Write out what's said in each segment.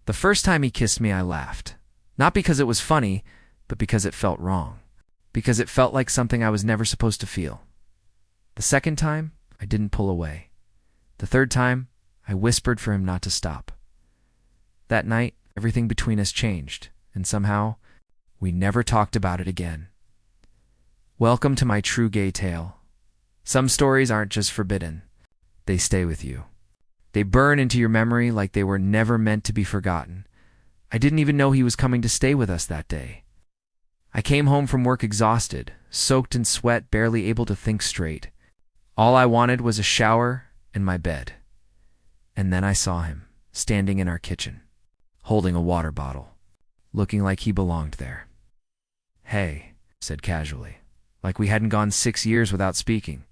The first time he kissed me, I laughed. Not because it was funny, but because it felt wrong. Because it felt like something I was never supposed to feel. The second time, I didn't pull away. The third time, I whispered for him not to stop. That night, everything between us changed, and somehow, we never talked about it again. Welcome to my true gay tale. Some stories aren't just forbidden. They stay with you. They burn into your memory like they were never meant to be forgotten. I didn't even know he was coming to stay with us that day. I came home from work exhausted, soaked in sweat, barely able to think straight. All I wanted was a shower and my bed. And then I saw him, standing in our kitchen, holding a water bottle, looking like he belonged there. "Hey," said casually, like we hadn't gone 6 years without speaking.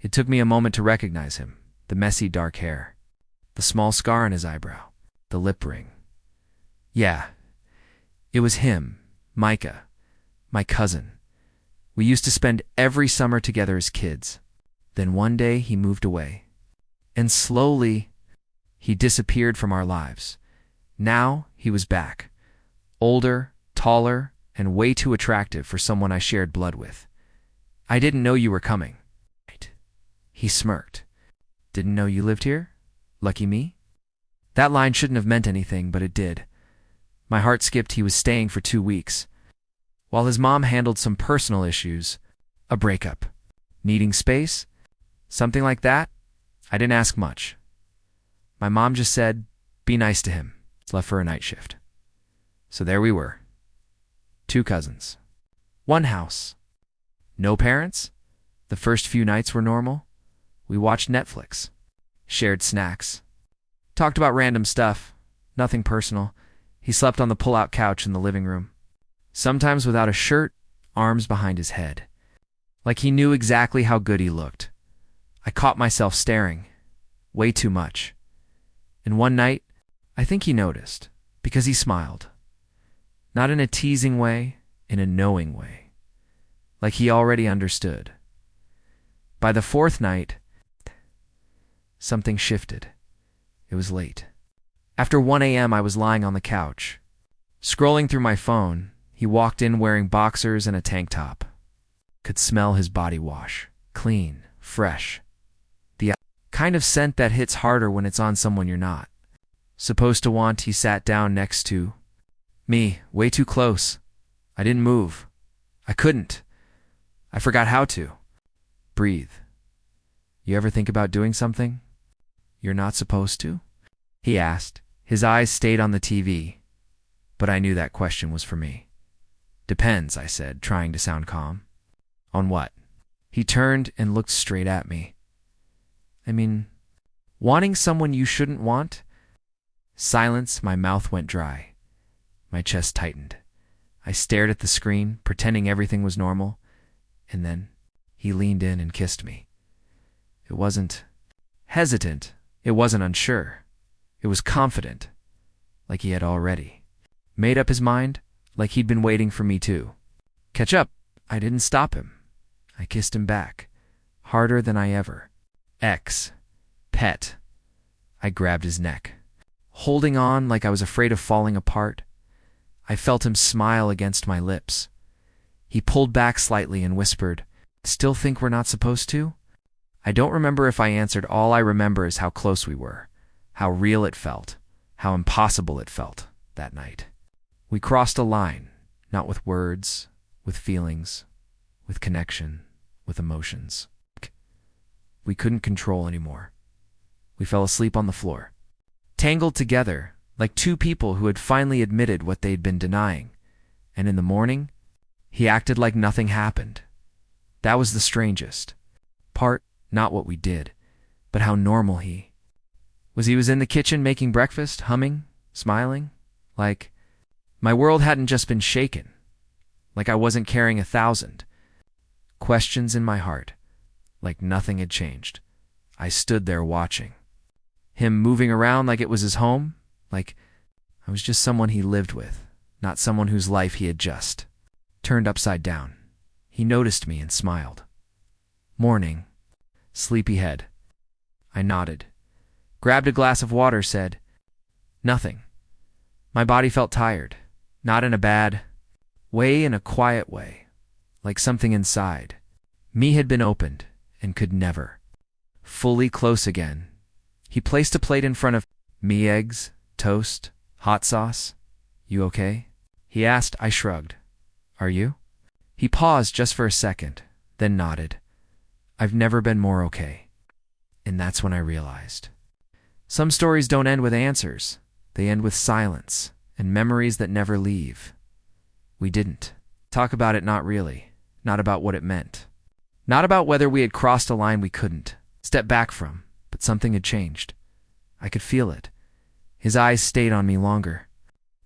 It took me a moment to recognize him, the messy dark hair, the small scar on his eyebrow, the lip ring. Yeah, it was him, Micah, my cousin. We used to spend every summer together as kids. Then one day he moved away. And slowly, he disappeared from our lives. Now he was back. Older, taller, and way too attractive for someone I shared blood with. "I didn't know you were coming." He smirked. "Didn't know you lived here? Lucky me?" That line shouldn't have meant anything, but it did. My heart skipped. He was staying for 2 weeks. While his mom handled some personal issues, a breakup, needing space, something like that, I didn't ask much. My mom just said, "Be nice to him." Left for a night shift. So there we were. 2 cousins. 1 house. No parents. The first few nights were normal. We watched Netflix. Shared snacks. Talked about random stuff. Nothing personal. He slept on the pull-out couch in the living room. Sometimes without a shirt, arms behind his head. Like he knew exactly how good he looked. I caught myself staring. Way too much. And one night, I think he noticed, because he smiled. Not in a teasing way, in a knowing way. Like he already understood. By the 4th night, something shifted. It was late. After 1 a.m., I was lying on the couch. Scrolling through my phone, he walked in wearing boxers and a tank top. Could smell his body wash. Clean, fresh. The kind of scent that hits harder when it's on someone you're not supposed to want. He sat down next to me, way too close. I didn't move. I couldn't. I forgot how to. Breathe. "You ever think about doing something you're not supposed to?" he asked. His eyes stayed on the TV, but I knew that question was for me. "Depends," I said, trying to sound calm. "On what?" He turned and looked straight at me. "I mean, wanting someone you shouldn't want?" Silence. My mouth went dry. My chest tightened. I stared at the screen, pretending everything was normal, and then he leaned in and kissed me. It wasn't hesitant. It wasn't unsure. It was confident, like he had already made up his mind, like he'd been waiting for me to catch up. I didn't stop him. I kissed him back, harder than I ever. Pet. I grabbed his neck, holding on like I was afraid of falling apart. I felt him smile against my lips. He pulled back slightly and whispered, "Still think we're not supposed to?" I don't remember if I answered. All I remember is how close we were, how real it felt, how impossible it felt that night. We crossed a line, not with words, with feelings, with connection, with emotions. We couldn't control anymore. We fell asleep on the floor, tangled together like 2 people who had finally admitted what they'd been denying. And in the morning, he acted like nothing happened. That was the strangest part, not what we did, but how normal he was. He was in the kitchen making breakfast, humming, smiling, like my world hadn't just been shaken, like I wasn't carrying 1,000 questions in my heart, like nothing had changed. I stood there watching him moving around like it was his home, like I was just someone he lived with, not someone whose life he had just turned upside down. He noticed me and smiled. "Morning, sleepyhead." I nodded, grabbed a glass of water, said, "Nothing." My body felt tired, not in a bad way, in a quiet way, like something inside me had been opened and could never fully close again. He placed a plate in front of me, eggs, toast, hot sauce. You okay? He asked. I shrugged. Are you? He paused just for a second, then nodded. I've never been more okay. And that's when I realized. Some stories don't end with answers. They end with silence and memories that never leave. We didn't talk about it, not really. Not about what it meant. Not about whether we had crossed a line we couldn't step back from, but something had changed. I could feel it. His eyes stayed on me longer.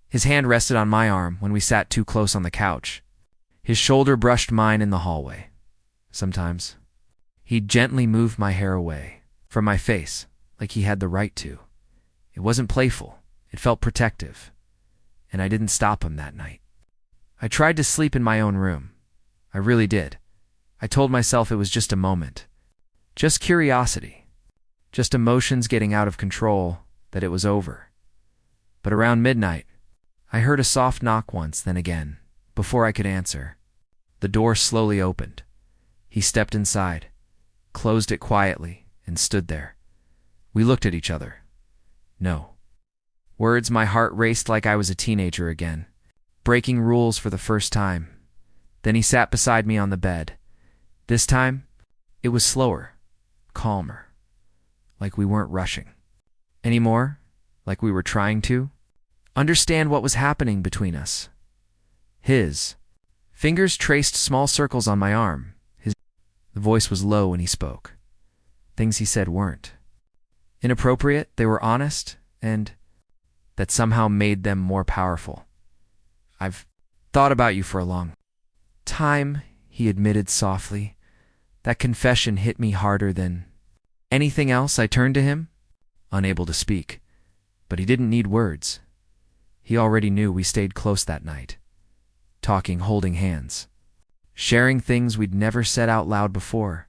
His hand rested on my arm when we sat too close on the couch. His shoulder brushed mine in the hallway. Sometimes he gently moved my hair away from my face, like he had the right to. It wasn't playful. It felt protective. And I didn't stop him that night. I tried to sleep in my own room. I really did. I told myself it was just a moment. Just curiosity. Just emotions getting out of control, that it was over. But around midnight, I heard a soft knock once, then again. Before I could answer, the door slowly opened. He stepped inside, closed it quietly, and stood there. We looked at each other. No words. My heart raced like I was a teenager again, breaking rules for the first time. Then he sat beside me on the bed. This time, it was slower, calmer, like we weren't rushing anymore, like we were trying to understand what was happening between us. His fingers traced small circles on my arm. The voice was low when he spoke. Things he said weren't inappropriate, they were honest, and that somehow made them more powerful. I've thought about you for a long time, he admitted softly. That confession hit me harder than anything else. I turned to him, unable to speak, but he didn't need words. He already knew. We stayed close that night, talking, holding hands, sharing things we'd never said out loud before.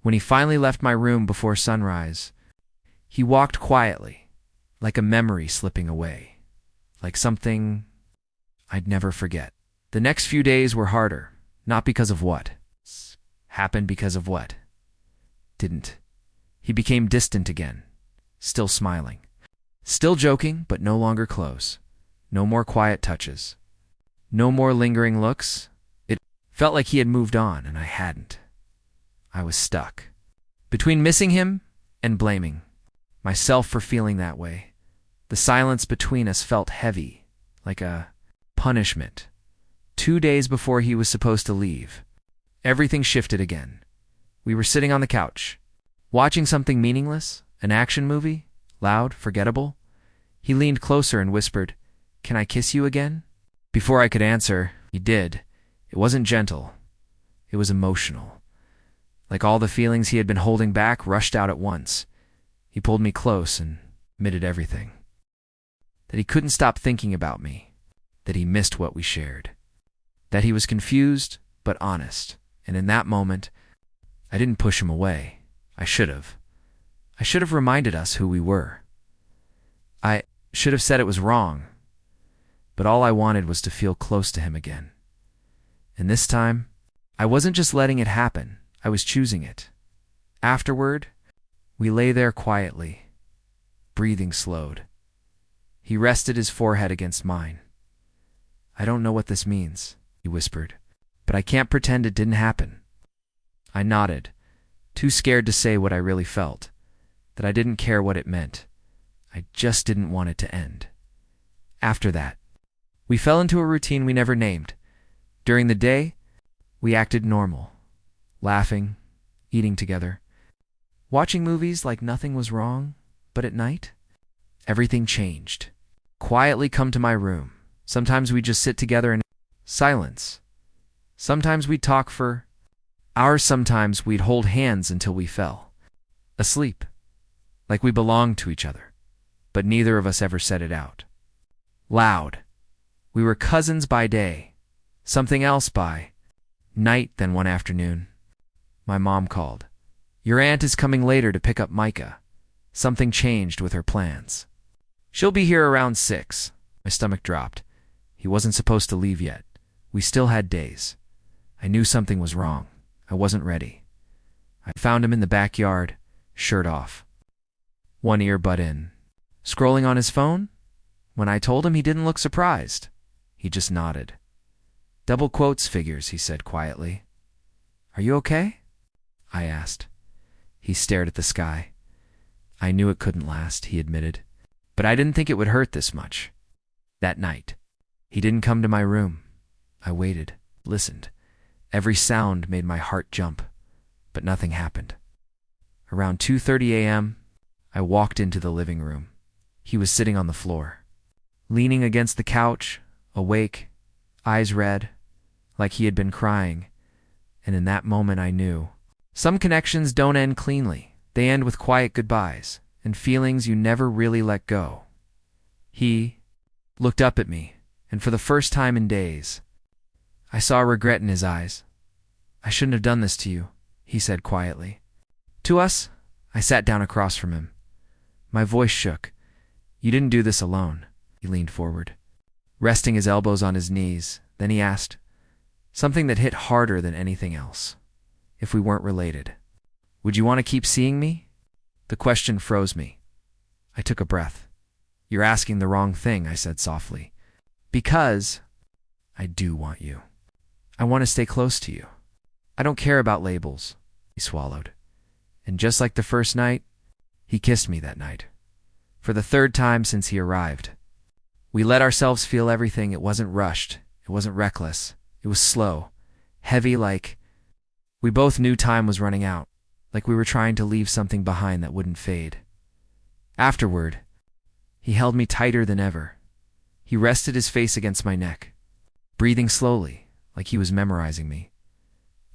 When he finally left my room before sunrise, he walked quietly, like a memory slipping away, like something I'd never forget. The next few days were harder, not because of what happened, because of what didn't. He became distant again, still smiling, still joking, but no longer close. No more quiet touches. No more lingering looks. It felt like he had moved on, and I hadn't. I was stuck between missing him and blaming myself for feeling that way. The silence between us felt heavy, like a punishment. 2 days before he was supposed to leave, everything shifted again. We were sitting on the couch, watching something meaningless, an action movie, loud, forgettable. He leaned closer and whispered, "Can I kiss you again?" Before I could answer, he did. It wasn't gentle. It was emotional. Like all the feelings he had been holding back rushed out at once. He pulled me close and admitted everything. That he couldn't stop thinking about me. That he missed what we shared. That he was confused, but honest. And in that moment, I didn't push him away. I should have. I should have reminded us who we were. I should have said it was wrong. But all I wanted was to feel close to him again. And this time, I wasn't just letting it happen. I was choosing it. Afterward, we lay there quietly. Breathing slowed. He rested his forehead against mine. "I don't know what this means," he whispered, "but I can't pretend it didn't happen." I nodded, too scared to say what I really felt, that I didn't care what it meant. I just didn't want it to end. After that, we fell into a routine we never named. During the day, we acted normal, laughing, eating together, watching movies like nothing was wrong. But at night, everything changed. Quietly come to my room. Sometimes we'd just sit together in silence. Sometimes we'd talk for hours. Sometimes we'd hold hands until we fell asleep, like we belonged to each other. But neither of us ever said it out loud. We were cousins by day, something else by night. Then one afternoon, my mom called. "Your aunt is coming later to pick up Micah. Something changed with her plans. She'll be here around 6. My stomach dropped. He wasn't supposed to leave yet. We still had days. I knew something was wrong. I wasn't ready. I found him in the backyard, shirt off. One earbud in. Scrolling on his phone? When I told him, he didn't look surprised. He just nodded. Double quotes figures, he said quietly. Are you okay? I asked. He stared at the sky. I knew it couldn't last, he admitted. But I didn't think it would hurt this much. That night, he didn't come to my room. I waited, listened. Every sound made my heart jump, but nothing happened. Around 2:30 a.m., I walked into the living room. He was sitting on the floor, leaning against the couch, awake, eyes red, like he had been crying. And in that moment I knew. Some connections don't end cleanly. They end with quiet goodbyes and feelings you never really let go. He looked up at me, and for the first time in days, I saw regret in his eyes. I shouldn't have done this to you, he said quietly. To us? I sat down across from him. My voice shook. You didn't do this alone. He leaned forward, resting his elbows on his knees. Then he asked, something that hit harder than anything else. If we weren't related, would you want to keep seeing me? The question froze me. I took a breath. You're asking the wrong thing, I said softly. Because I do want you. I want to stay close to you. I don't care about labels. He swallowed. And just like the first night, he kissed me that night. For the third time since he arrived. We let ourselves feel everything. It wasn't rushed. It wasn't reckless. It was slow, heavy, like we both knew time was running out, like we were trying to leave something behind that wouldn't fade. Afterward, he held me tighter than ever. He rested his face against my neck, breathing slowly, like he was memorizing me.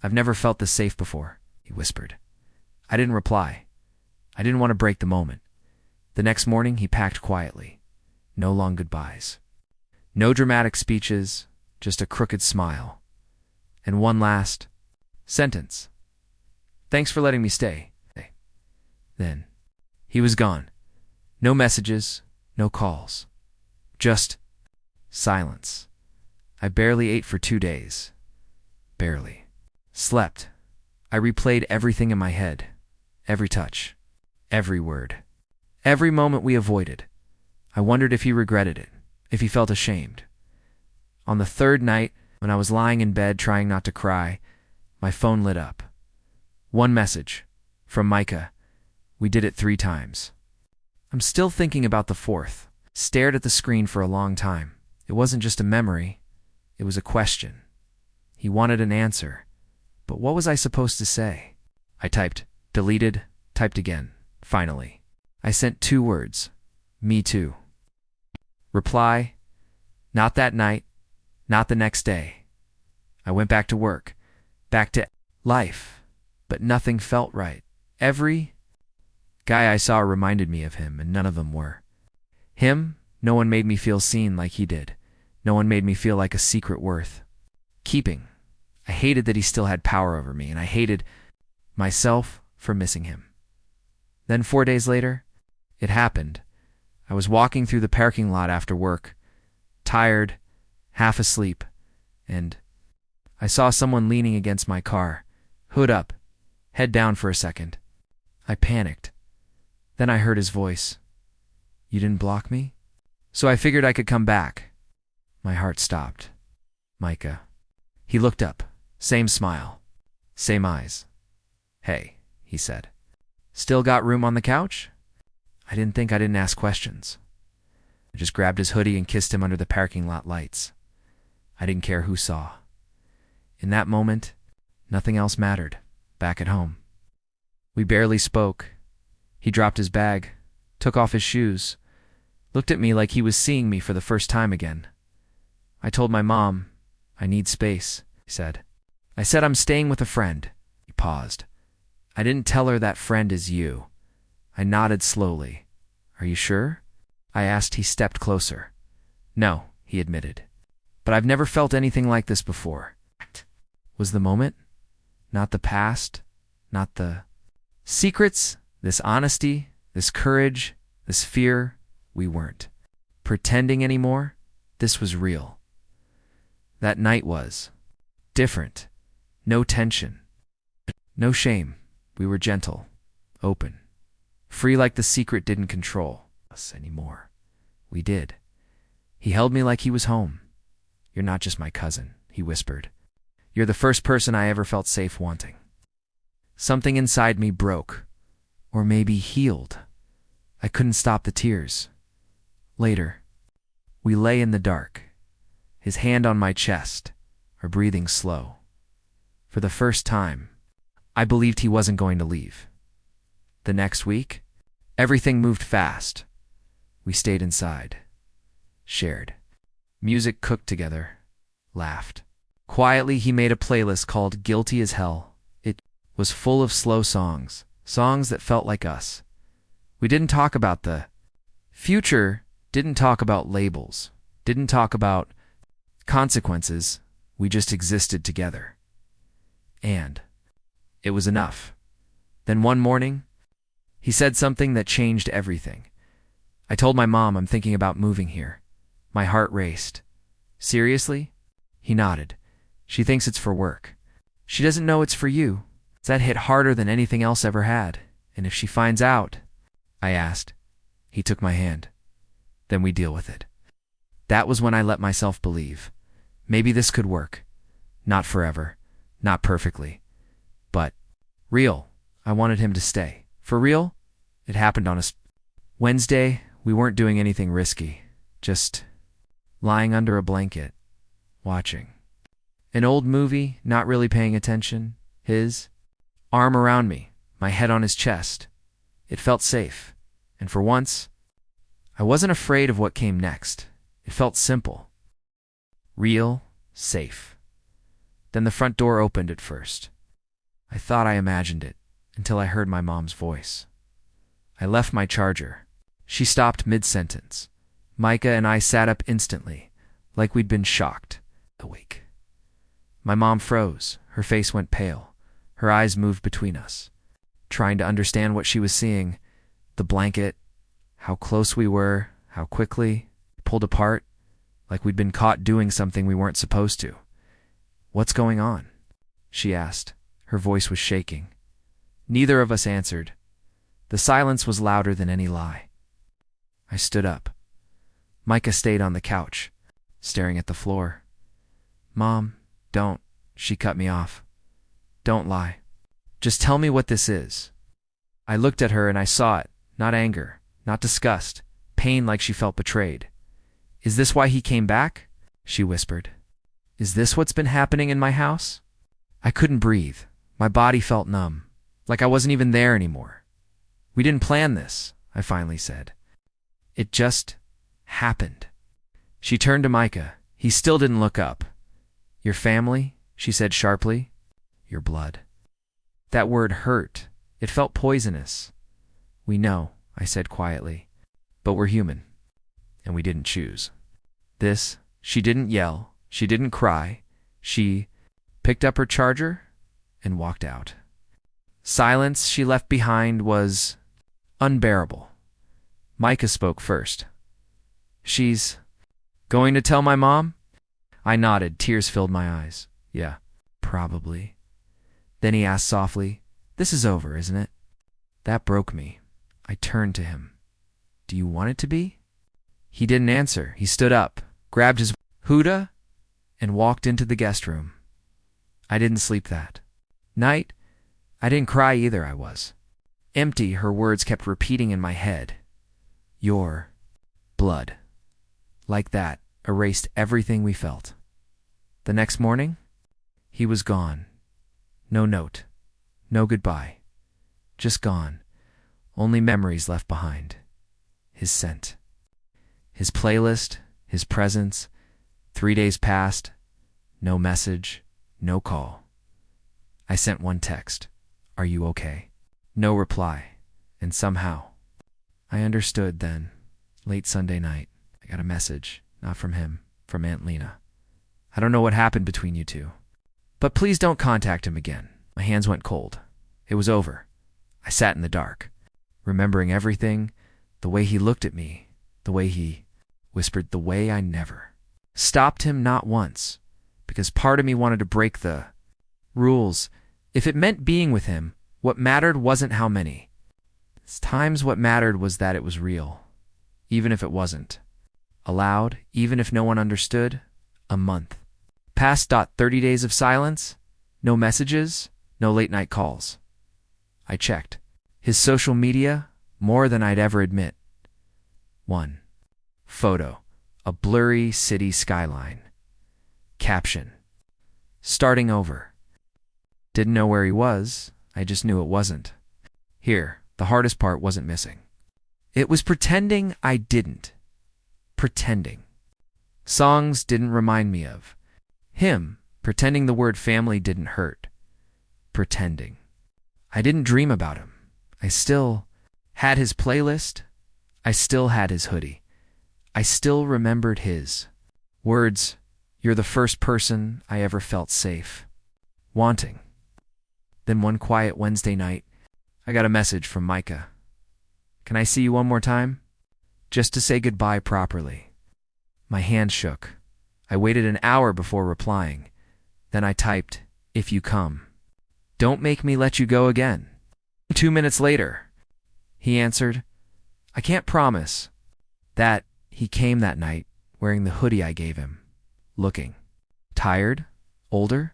I've never felt this safe before, he whispered. I didn't reply. I didn't want to break the moment. The next morning, he packed quietly. No long goodbyes. No dramatic speeches, just a crooked smile. And one last sentence. Thanks for letting me stay. Then, he was gone. No messages, no calls. Just silence. I barely ate for 2 days. Barely. Slept. I replayed everything in my head. Every touch. Every word. Every moment we avoided. I wondered if he regretted it, if he felt ashamed. On the third night, when I was lying in bed trying not to cry, my phone lit up. One message. From Micah. We did it 3 times. I'm still thinking about the fourth. Stared at the screen for a long time. It wasn't just a memory. It was a question. He wanted an answer. But what was I supposed to say? I typed, deleted, typed again. Finally, I sent 2 words. Me too. Reply, not that night, not the next day. I went back to work, back to life, but nothing felt right. Every guy I saw reminded me of him, and none of them were. Him, no one made me feel seen like he did. No one made me feel like a secret worth keeping. I hated that he still had power over me, and I hated myself for missing him. Then 4 days later, it happened. I was walking through the parking lot after work, tired, half asleep, and I saw someone leaning against my car, hood up, head down for a second. I panicked. Then I heard his voice. You didn't block me? So I figured I could come back. My heart stopped. Micah. He looked up. Same smile. Same eyes. Hey, he said. Still got room on the couch? I didn't ask questions. I just grabbed his hoodie and kissed him under the parking lot lights. I didn't care who saw. In that moment, nothing else mattered. Back at home. We barely spoke. He dropped his bag, took off his shoes, looked at me like he was seeing me for the first time again. I told my mom, I need space, he said. I said I'm staying with a friend. He paused. I didn't tell her that friend is you. I nodded slowly. Are you sure? I asked. He stepped closer. No, he admitted. But I've never felt anything like this before. Was the moment? Not the past? Not the secrets? This honesty? This courage? This fear? We weren't pretending anymore. This was real. That night was different. No tension. No shame. We were gentle, open, free like the secret didn't control us anymore. We did. He held me like he was home. You're not just my cousin, he whispered. You're the first person I ever felt safe wanting. Something inside me broke, or maybe healed. I couldn't stop the tears. Later, we lay in the dark, his hand on my chest, our breathing slow. For the first time, I believed he wasn't going to leave. The next week, everything moved fast. We stayed inside, shared. Music, cooked together, laughed. Quietly, he made a playlist called Guilty as Hell. It was full of slow songs, songs that felt like us. We didn't talk about the future, didn't talk about labels, didn't talk about consequences. We just existed together. And it was enough. Then one morning, he said something that changed everything. I told my mom I'm thinking about moving here. My heart raced. Seriously? He nodded. She thinks it's for work. She doesn't know it's for you. That hit harder than anything else ever had. And if she finds out, I asked. He took my hand. Then we deal with it. That was when I let myself believe. Maybe this could work. Not forever. Not perfectly. But real. I wanted him to stay. For real? It happened on a Wednesday. We weren't doing anything risky. Just lying under a blanket, watching an old movie, not really paying attention. His arm around me, my head on his chest. It felt safe. And for once, I wasn't afraid of what came next. It felt simple. Real, safe. Then the front door opened at first. I thought I imagined it, until I heard my mom's voice. I left my charger. She stopped mid-sentence. Micah and I sat up instantly, like we'd been shocked, awake. My mom froze. Her face went pale. Her eyes moved between us, trying to understand what she was seeing. The blanket, how close we were, how quickly, pulled apart, like we'd been caught doing something we weren't supposed to. What's going on? She asked. Her voice was shaking. Neither of us answered. The silence was louder than any lie. I stood up. Micah stayed on the couch, staring at the floor. Mom, don't. She cut me off. Don't lie. Just tell me what this is. I looked at her and I saw it. Not anger, not disgust, pain like she felt betrayed. Is this why he came back? She whispered. Is this what's been happening in my house? I couldn't breathe. My body felt numb, like I wasn't even there anymore. We didn't plan this, I finally said. It just happened. She turned to Micah. He still didn't look up. Your family? She said sharply. Your blood. That word hurt. It felt poisonous. We know, I said quietly, but we're human, and we didn't choose. This, she didn't yell, she didn't cry. She picked up her charger and walked out. Silence she left behind was unbearable. Micah spoke first. She's going to tell my mom? I nodded, tears filled my eyes. Yeah, probably. Then he asked softly, This is over, isn't it? That broke me. I turned to him. Do you want it to be? He didn't answer. He stood up, grabbed his Huda, and walked into the guest room. I didn't sleep that night. I didn't cry either. I was empty. Her words kept repeating in my head. Your blood. Like that, erased everything we felt. The next morning, he was gone. No note, no goodbye. Just gone. Only memories left behind. His scent. His playlist, his presence. 3 days passed. No message, no call. I sent one text. Are you okay? No reply. And somehow, I understood then, late Sunday night, I got a message, not from him, from Aunt Lena. I don't know what happened between you two, but please don't contact him again. My hands went cold. It was over. I sat in the dark, remembering everything, the way he looked at me, the way he whispered, the way I never stopped him not once, because part of me wanted to break the rules. If it meant being with him, what mattered wasn't how many. Times what mattered was that it was real, even if it wasn't. Allowed, even if no one understood. A month. Past. 30 days of silence. No messages, no late night calls. I checked. His social media, more than I'd ever admit. One photo. A blurry city skyline. Caption. Starting over. Didn't know where he was, I just knew it wasn't. Here, the hardest part wasn't missing. It was pretending I didn't. Pretending. Songs didn't remind me of him. Pretending the word family didn't hurt. Pretending. I didn't dream about him. I still had his playlist. I still had his hoodie. I still remembered his words. You're the first person I ever felt safe wanting. Then one quiet Wednesday night, I got a message from Micah. Can I see you one more time? Just to say goodbye properly. My hand shook. I waited an hour before replying. Then I typed, if you come. Don't make me let you go again. 2 minutes later, he answered, I can't promise. That he came that night wearing the hoodie I gave him, looking tired, older,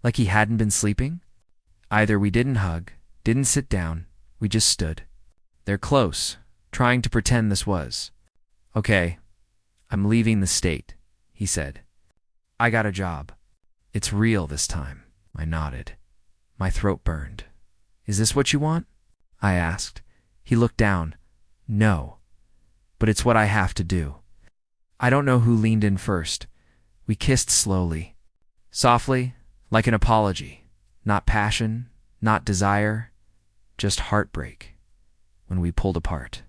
like he hadn't been sleeping. Either we didn't hug, didn't sit down, we just stood. They're close, trying to pretend this was. Okay, I'm leaving the state, he said. I got a job. It's real this time. I nodded. My throat burned. Is this what you want? I asked. He looked down. No, but it's what I have to do. I don't know who leaned in first. We kissed slowly, softly, like an apology. Not passion, not desire, just heartbreak. When we pulled apart.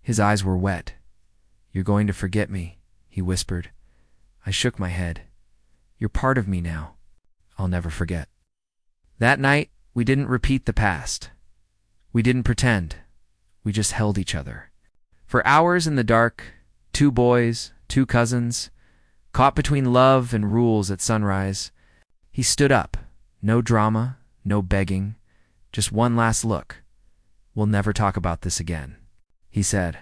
His eyes were wet. You're going to forget me, he whispered. I shook my head. You're part of me now. I'll never forget. That night, we didn't repeat the past. We didn't pretend. We just held each other. For hours in the dark, 2 boys, 2 cousins, caught between love and rules at sunrise. He stood up. No drama, no begging, just one last look. We'll never talk about this again, he said.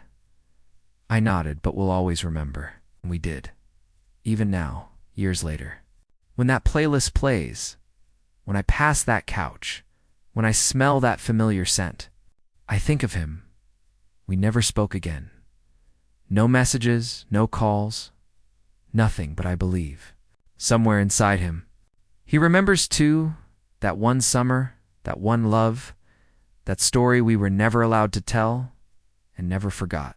I nodded, but we'll always remember. And we did. Even now, years later. When that playlist plays, when I pass that couch, when I smell that familiar scent, I think of him. We never spoke again. No messages, no calls, nothing, but I believe. Somewhere inside him. He remembers too, that one summer, that one love, that story we were never allowed to tell and never forgot.